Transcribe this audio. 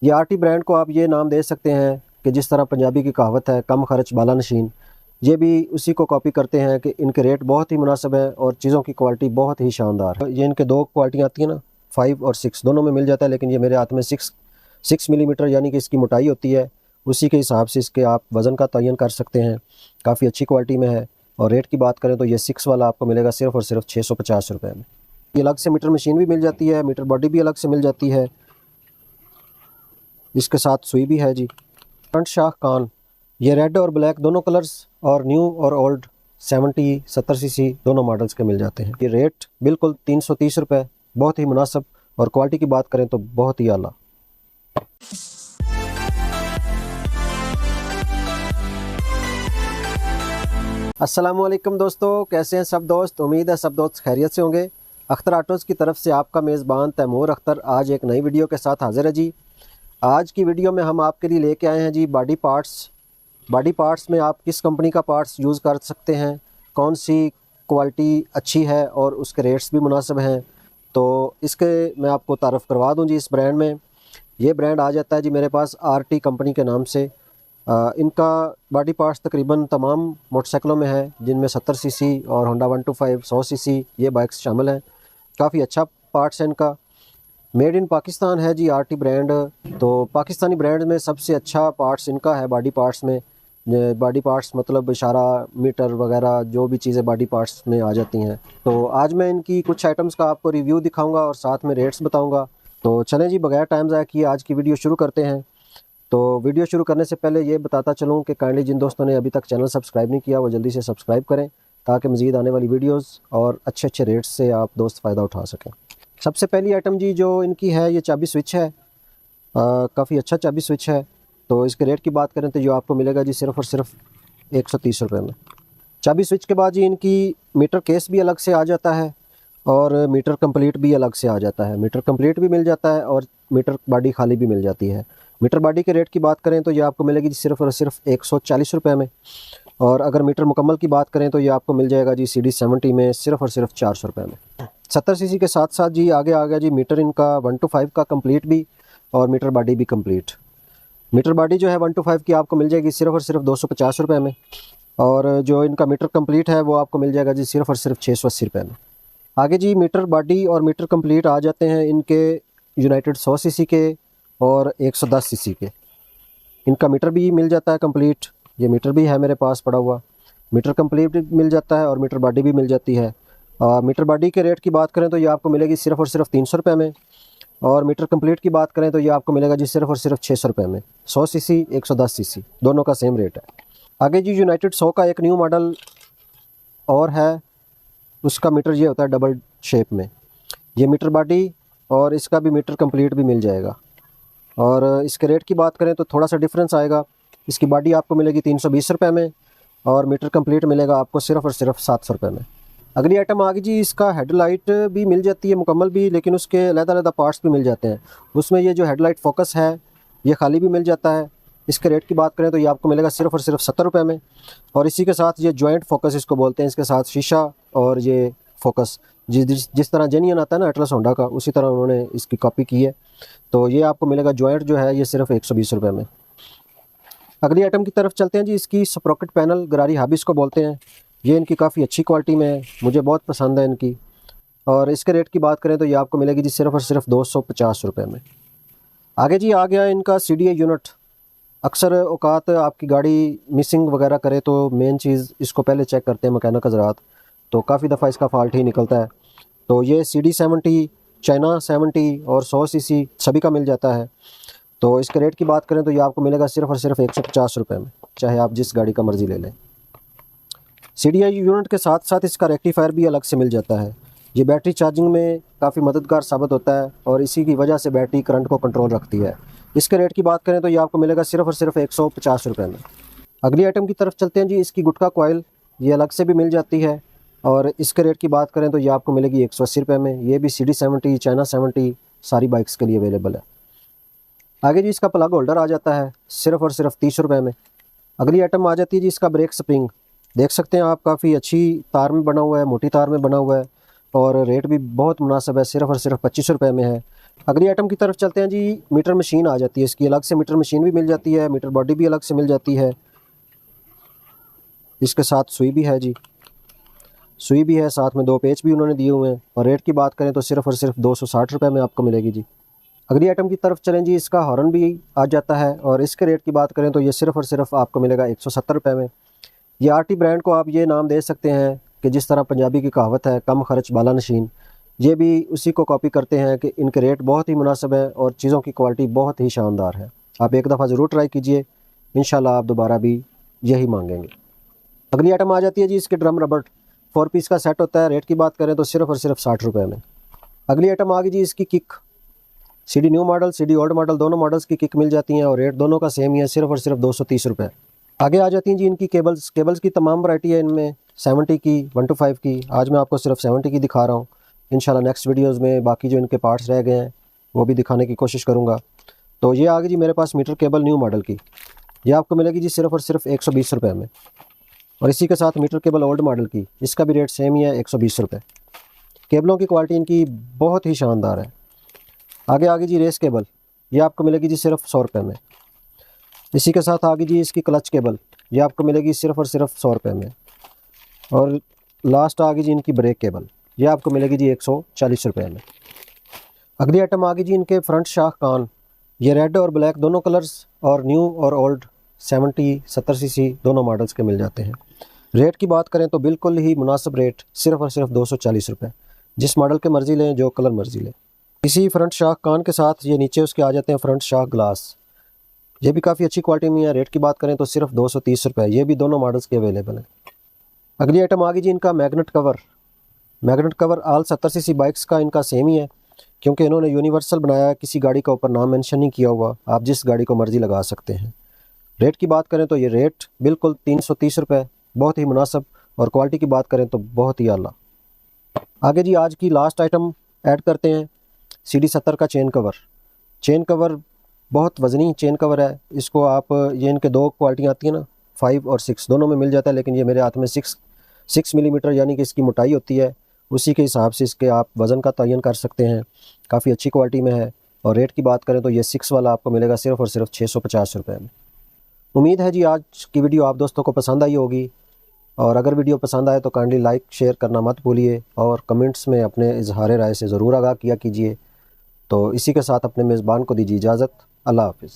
ये RT brand को आप ये नाम दे सकते हैं कि जिस तरह पंजाबी की कहावत है, कम खर्च बाला नशीन, ये भी उसी को कॉपी करते हैं कि इनके रेट बहुत ही मुनासिब है और चीज़ों की क्वालिटी बहुत ही शानदार है। ये इनके दो क्वालिटी आती है ना, 5 और 6 दोनों में मिल जाता है, लेकिन ये मेरे हाथ में 6 मिलीमीटर यानी कि इसकी मोटाई होती है, उसी के हिसाब से इसके आप वज़न का तयन कर सकते हैं। काफ़ी अच्छी क्वालिटी में है। और रेट की बात करें तो ये 6 वाला आपको मिलेगा सिर्फ़ और सिर्फ 650 रुपये में। ये अलग से मीटर मशीन भी मिल जाती है, मीटर बॉडी भी अलग से मिल जाती है, इसके साथ सुई भी है जी। फ्रंट शाख कान, ये रेड और ब्लैक दोनों कलर्स और न्यू और ओल्ड 70 सीसी दोनों मॉडल्स के मिल जाते हैं। ये रेट बिल्कुल 330 रुपये, बहुत ही मुनासिब। और क्वालिटी की बात करें तो बहुत ही आला। अस्सलामुअलैकुम दोस्तों, कैसे हैं सब दोस्त? उम्मीद है सब दोस्त खैरियत से होंगे। अख्तर ऑटोज़ की तरफ से आपका मेज़बान तैमूर अख्तर आज एक नई वीडियो के साथ हाजिर है जी। आज की वीडियो में हम आपके लिए लेके आए हैं जी बॉडी पार्ट्स। बॉडी पार्ट्स में आप किस कंपनी का पार्ट्स यूज़ कर सकते हैं, कौन सी क्वालिटी अच्छी है और उसके रेट्स भी मुनासिब हैं, तो इसके मैं आपको तारफ़ करवा दूं जी। इस ब्रांड में ये ब्रांड आ जाता है जी मेरे पास आरटी कंपनी के नाम से। इनका बॉडी पार्ट्स तकरीबन तमाम मोटरसाइकिलों में है, जिनमें 70 सीसी और होंडा 125 100 सीसी ये बाइक्स शामिल हैं। काफ़ी अच्छा पार्ट्स है इनका। मेड इन पाकिस्तान है जी आरटी ब्रांड। तो पाकिस्तानी ब्रांड में सबसे अच्छा पार्ट्स इनका है बॉडी पार्ट्स में। बॉडी पार्ट्स मतलब इशारा मीटर वगैरह जो भी चीज़ें बॉडी पार्ट्स में आ जाती हैं। तो आज मैं इनकी कुछ आइटम्स का आपको रिव्यू दिखाऊंगा और साथ में रेट्स बताऊंगा। तो चलें जी, बगैर टाइम ज़ाया किए आज की वीडियो शुरू करते हैं। तो वीडियो शुरू करने से पहले ये बताता चलूँ कि काइंडली जिन दोस्तों ने अभी तक चैनल सब्सक्राइब नहीं किया वो जल्दी से सब्सक्राइब करें, ताकि मज़ीद आने वाली वीडियोस और अच्छे अच्छे रेट्स से आप दोस्त फ़ायदा उठा सकें। सबसे पहली आइटम जी जो इनकी है, ये चाबी स्विच है। काफ़ी अच्छा चाबी स्विच है। तो इसके रेट की बात करें तो जो आपको मिलेगा जी सिर्फ़ और सिर्फ 130 रुपये में। चाबी स्विच के बाद जी इनकी मीटर केस भी अलग से आ जाता है और मीटर कंप्लीट भी अलग से आ जाता है। मीटर कंप्लीट भी मिल जाता है और मीटर बॉडी खाली भी मिल जाती है। मीटर बॉडी के रेट की बात करें तो ये आपको मिलेगी जी सिर्फ़ और सिर्फ 140 रुपये में। और अगर मीटर मुकम्मल की बात करें तो ये आपको मिल जाएगा जी CD70 में सिर्फ़ और सिर्फ 400 रुपये में। 70 सीसी के साथ साथ जी आगे आ गया जी मीटर इनका 125 का कंप्लीट भी और मीटर बॉडी भी कंप्लीट। मीटर बॉडी जो है 125 की आपको मिल जाएगी सिर्फ़ और सिर्फ 250 रुपये में। और जो इनका मीटर कंप्लीट है वो आपको मिल जाएगा जी सिर्फ़ और सिर्फ 680 रुपये में। आगे जी मीटर बॉडी और मीटर कंप्लीट आ जाते हैं इनके यूनाइटेड 100 सीसी के और 110 सीसी के। इनका मीटर भी मिल जाता है कंप्लीट। ये मीटर भी है मेरे पास पड़ा हुआ। मीटर कंप्लीट भी मिल जाता है और मीटर बॉडी भी मिल जाती है। मीटर बॉडी के रेट की बात करें तो ये आपको मिलेगी सिर्फ़ और सिर्फ 300 रुपये में। और मीटर कंप्लीट की बात करें तो ये आपको मिलेगा जी सिर्फ़ और सिर्फ 600 रुपये में। 100 सीसी 110 सीसी दोनों का सेम रेट है। आगे जी यूनाइटेड 100 का एक न्यू मॉडल और है, उसका मीटर ये होता है डबल शेप में। ये मीटर बॉडी और इसका भी मीटर कंप्लीट भी मिल जाएगा। और इसके रेट की बात करें तो थोड़ा सा डिफरेंस आएगा। इसकी बॉडी आपको मिलेगी 320 रुपये में और मीटर कंप्लीट मिलेगा आपको सिर्फ़ और सिर्फ 700 रुपये में। अगली आइटम आ गई जी, इसका हेडलाइट भी मिल जाती है मुकम्मल भी, लेकिन उसके अलग-अलग पार्ट्स भी मिल जाते हैं। उसमें ये जो हेडलाइट फोकस है ये खाली भी मिल जाता है। इसके रेट की बात करें तो ये आपको मिलेगा सिर्फ़ और सिर्फ 70 रुपये में। और इसी के साथ ये जॉइंट फोकस इसको बोलते हैं, इसके साथ शीशा और ये फोकस जिस तरह जेनियन आता है ना एटलस होंडा का, उसी तरह उन्होंने इसकी कॉपी की है। तो ये आपको मिलेगा जॉइंट जो है ये सिर्फ 120 रुपये में। अगली आइटम की तरफ चलते हैं जी। इसकी स्प्रॉकेट पैनल गरारी हाबिस को बोलते हैं। ये इनकी काफ़ी अच्छी क्वालिटी में है, मुझे बहुत पसंद है इनकी। और इसके रेट की बात करें तो ये आपको मिलेगी जी सिर्फ़ और सिर्फ 250 रुपये में। आगे जी आ गया इनका CDI यूनिट। अक्सर औकात आपकी गाड़ी मिसिंग वगैरह करे तो मेन चीज़ इसको पहले चेक करते हैं मैकेनिक हज़रात, तो काफ़ी दफ़ा इसका फॉल्ट ही निकलता है। तो ये CD70, चाइना 70 और 100 सीसी सभी का मिल जाता है। तो इसके रेट की बात करें तो ये आपको मिलेगा सिर्फ़ और सिर्फ 150 रुपये में, चाहे आप जिस गाड़ी का मर्ज़ी ले लें। CDI यूनिट के साथ साथ इसका रेक्टिफायर भी अलग से मिल जाता है। ये बैटरी चार्जिंग में काफ़ी मददगार साबित होता है और इसी की वजह से बैटरी करंट को कंट्रोल रखती है। इसके रेट की बात करें तो ये आपको मिलेगा सिर्फ़ और सिर्फ 150 रुपये में। अगली आइटम की तरफ चलते हैं जी। इसकी गुटका कॉइल ये अलग से भी मिल जाती है और इसके रेट की बात करें तो ये आपको मिलेगी 180 रुपये में। ये भी CD70, चाइना 70 सारी बाइक्स के लिए अवेलेबल है। आगे जी इसका प्लग होल्डर आ जाता है सिर्फ़ और सिर्फ 30 रुपये में। अगली आइटम आ जाती है जी इसका ब्रेक स्प्रिंग। देख सकते हैं आप, काफ़ी अच्छी तार में बना हुआ है, मोटी तार में बना हुआ है और रेट भी बहुत मुनासिब है, सिर्फ़ और सिर्फ 25 रुपये में है। अगली आइटम की तरफ चलते हैं जी। मीटर मशीन आ जाती है, इसकी अलग से मीटर मशीन भी मिल जाती है, मीटर बॉडी भी अलग से मिल जाती है। इसके साथ सुई भी है जी, सुई भी है, साथ में 2 पेच भी उन्होंने दिए हुए हैं। और रेट की बात करें तो सिर्फ़ और सिर्फ 260 रुपये में आपको मिलेगी जी। अगली आइटम की तरफ चलें जी। इसका हॉर्न भी आ जाता है और इसके रेट की बात करें तो ये सिर्फ़ और सिर्फ आपको मिलेगा 170 रुपये में। ये आरटी ब्रांड को आप ये नाम दे सकते हैं कि जिस तरह पंजाबी की कहावत है, कम खर्च बाला नशीन, ये भी उसी को कॉपी करते हैं कि इनके रेट बहुत ही मुनासिब है और चीज़ों की क्वालिटी बहुत ही शानदार है। आप एक दफ़ा ज़रूर ट्राई कीजिए, इंशाल्लाह आप दोबारा भी यही मांगेंगे। अगली आइटम आ जाती है जी। इसके ड्रम रबड़ 4 पीस का सेट होता है। रेट की बात करें तो सिर्फ़ और सिर्फ 60 रुपये में। अगली आइटम आ गई जी। इसकी kick, CD new model, CD old model, दोनों मॉडल्स की किक मिल जाती हैं और रेट दोनों का सेम ही है, सिर्फ़ और सिर्फ 230 रुपये। आगे आ जाती हैं जी इनकी केबल्स। केबल्स की तमाम वैरायटी है इनमें, 70 की, 1 to 5 की। आज मैं आपको सिर्फ 70 की दिखा रहा हूँ। इंशाल्लाह नेक्स्ट वीडियोस में बाकी जो इनके पार्ट्स रह गए हैं वो भी दिखाने की कोशिश करूँगा। तो ये आ गई जी मेरे पास मीटर केबल न्यू मॉडल की। ये आपको मिलेगी जी सिर्फ़ और सिर्फ 120 रुपये में। और इसी के साथ मीटर केबल ओल्ड मॉडल की, इसका भी रेट सेम ही है, 120 रुपये। केबलों की क्वालिटी इनकी बहुत ही शानदार है। आगे आ गई जी रेस केबल। ये आपको मिलेगी जी सिर्फ 100 रुपये में। इसी के साथ आ गई जी इसकी क्लच केबल। ये आपको मिलेगी सिर्फ़ और सिर्फ 100 रुपये में। और लास्ट आ गई जी इनकी ब्रेक केबल। ये आपको मिलेगी जी 140 रुपये में। अगली आइटम आ गई जी इनके फ्रंट शाख कान। ये रेड और ब्लैक दोनों कलर्स और न्यू और ओल्ड 70 सीसी दोनों मॉडल्स के मिल जाते हैं। रेट की बात करें तो बिल्कुल ही मुनासिब रेट, सिर्फ़ और सिर्फ 240 रुपये। जिस मॉडल के मर्ज़ी लें, जो कलर मर्ज़ी लें। इसी फ्रंट शाख कान के साथ ये नीचे उसके आ जाते हैं फ्रंट शाख ग्लास। ये भी काफ़ी अच्छी क्वालिटी में है। रेट की बात करें तो सिर्फ 230 रुपये। ये भी दोनों मॉडल्स के अवेलेबल हैं। अगली आइटम आ गई जी इनका magnet cover. Magnet cover all 70 CC bikes का इनका सेम ही है, क्योंकि इन्होंने यूनिवर्सल बनाया है, किसी गाड़ी का ऊपर नाम मेंशन नहीं किया हुआ। आप जिस गाड़ी को मर्ज़ी लगा सकते हैं। रेट की बात करें तो ये रेट बिल्कुल 330 रुपये, बहुत ही मुनासिब। और क्वालिटी की बात करें तो बहुत ही आला। आगे जी आज की लास्ट आइटम ऐड करते हैं, CD 70 का चेन कवर। चेन कवर बहुत वज़नी चेन कवर है। इसको आप, ये इनके 2 क्वालिटी आती है ना, 5 और 6 दोनों में मिल जाता है, लेकिन ये मेरे हाथ में 6 मिलीमीटर यानी कि इसकी मोटाई होती है, उसी के हिसाब से इसके आप वज़न का तयन कर सकते हैं। काफ़ी अच्छी क्वालिटी में है। और रेट की बात करें तो ये 6 वाला आपको मिलेगा सिर्फ़ और सिर्फ 650 रुपये में। उम्मीद है जी आज की वीडियो आप दोस्तों को पसंद आई होगी। और अगर वीडियो पसंद आए तो काइंडली लाइक शेयर करना मत भूलिए और कमेंट्स में अपने इजहार राय से ज़रूर आगाह किया कीजिए। तो इसी के साथ अपने मेज़बान को दीजिए इजाज़त। अल्लाह हाफ़िज़।